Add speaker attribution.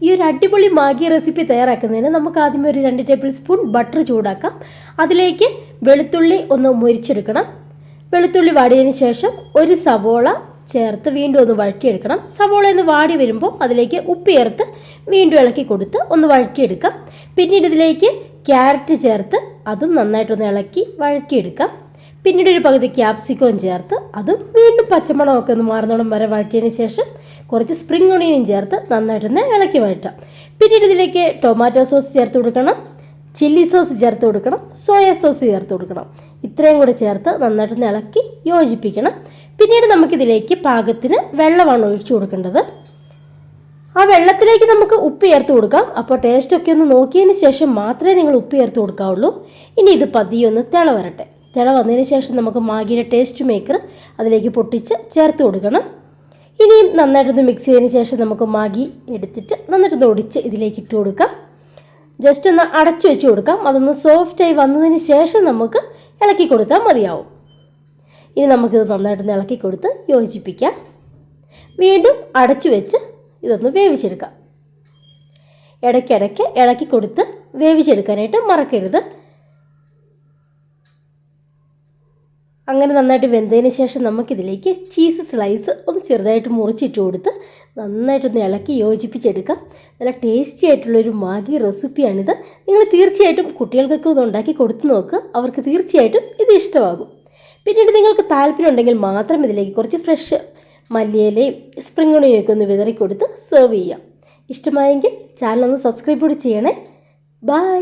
Speaker 1: ഈ ഒരു അടിപൊളി മാഗി റെസിപ്പി തയ്യാറാക്കുന്നതിന് നമുക്ക് ആദ്യമേ ഒരു 2 ടേബിൾ സ്പൂൺ ബട്ടർ ചൂടാക്കാം. അതിലേക്ക് വെളുത്തുള്ളി ഒന്ന് മുരിച്ചെടുക്കണം. വെളുത്തുള്ളി വാടിയതിന് ശേഷം ഒരു സവോള ചേർത്ത് വീണ്ടും ഒന്ന് വഴറ്റിയെടുക്കണം. സവോള ഒന്ന് വാടി വരുമ്പോൾ അതിലേക്ക് ഉപ്പ് ചേർത്ത് വീണ്ടും ഇളക്കി കൊടുത്ത് ഒന്ന് വഴറ്റിയെടുക്കാം. പിന്നീട് ഇതിലേക്ക് ക്യാരറ്റ് ചേർത്ത് അതും നന്നായിട്ടൊന്ന് ഇളക്കി വഴറ്റിയെടുക്കാം. പിന്നീട് ഒരു പകുതി ക്യാപ്സിക്കം ചേർത്ത് അതും വീണ്ടും പച്ചമണമൊക്കെ ഒന്ന് മാറുന്നോളം വരെ വഴറ്റിയതിന് ശേഷം കുറച്ച് സ്പ്രിംഗ് ഒണിയനും ചേർത്ത് നന്നായിട്ടൊന്ന് ഇളക്കി വഴറ്റാം. പിന്നീട് ഇതിലേക്ക് ടൊമാറ്റോ സോസ് ചേർത്ത് കൊടുക്കണം, ചില്ലി സോസ് ചേർത്ത് കൊടുക്കണം, സോയ സോസ് ചേർത്ത് കൊടുക്കണം. ഇത്രയും കൂടെ ചേർത്ത് നന്നായിട്ടൊന്ന് ഇളക്കി യോജിപ്പിക്കണം. പിന്നീട് നമുക്കിതിലേക്ക് പാകത്തിന് വെള്ളമാണ് ഒഴിച്ചു കൊടുക്കേണ്ടത്. ആ വെള്ളത്തിലേക്ക് നമുക്ക് ഉപ്പ് ചേർത്ത് കൊടുക്കാം. അപ്പോൾ ടേസ്റ്റൊക്കെ ഒന്ന് നോക്കിയതിന് ശേഷം മാത്രമേ നിങ്ങൾ ഉപ്പ് ചേർത്ത് കൊടുക്കാവുള്ളൂ. ഇനി ഇത് പതിയെ ഒന്ന് തിള വരട്ടെ. തിള വന്നതിന് ശേഷം നമുക്ക് മാഗിയുടെ ടേസ്റ്റ് മേക്കർ അതിലേക്ക് പൊട്ടിച്ച് ചേർത്ത് കൊടുക്കണം. ഇനിയും നന്നായിട്ടൊന്ന് മിക്സ് ചെയ്തതിന് ശേഷം നമുക്ക് മാഗി എടുത്തിട്ട് നന്നായിട്ടൊന്ന് ഒടിച്ച് ഇതിലേക്ക് ഇട്ട് കൊടുക്കാം. ജസ്റ്റ് ഒന്ന് അടച്ചു വെച്ച് കൊടുക്കാം. അതൊന്ന് സോഫ്റ്റായി വന്നതിന് ശേഷം നമുക്ക് ഇളക്കി കൊടുത്താൽ മതിയാവും. ഇനി നമുക്കിത് നന്നായിട്ടൊന്ന് ഇളക്കി കൊടുത്ത് യോജിപ്പിക്കാം. വീണ്ടും അടച്ചു വെച്ച് ഇതൊന്ന് വേവിച്ചെടുക്കാം. ഇടയ്ക്കിടയ്ക്ക് ഇളക്കി കൊടുത്ത് വേവിച്ചെടുക്കാനായിട്ട് മറക്കരുത്. അങ്ങനെ നന്നായിട്ട് വെന്തതിന് ശേഷം നമുക്കിതിലേക്ക് ചീസ് സ്ലൈസ് ഒന്ന് ചെറുതായിട്ട് മുറിച്ചിട്ട് കൊടുത്ത് നന്നായിട്ടൊന്ന് ഇളക്കി യോജിപ്പിച്ചെടുക്കാം. നല്ല ടേസ്റ്റി ആയിട്ടുള്ളൊരു മാഗി റെസിപ്പിയാണിത്. നിങ്ങൾ തീർച്ചയായിട്ടും കുട്ടികൾക്കൊക്കെ ഒന്ന് ഉണ്ടാക്കി കൊടുത്തു നോക്കുക. അവർക്ക് തീർച്ചയായിട്ടും ഇത് ഇഷ്ടമാകും. പിന്നീട് നിങ്ങൾക്ക് താല്പര്യം ഉണ്ടെങ്കിൽ മാത്രം ഇതിലേക്ക് കുറച്ച് ഫ്രഷ് മല്ലിയിലയും സ്പ്രിംഗ് ഒണിയനൊക്കെ ഒന്ന് വിതറി കൊടുത്ത് സെർവ് ചെയ്യാം. ഇഷ്ടമായെങ്കിൽ ചാനൽ ഒന്ന് സബ്സ്ക്രൈബ് കൂടി ചെയ്യണേ. ബൈ.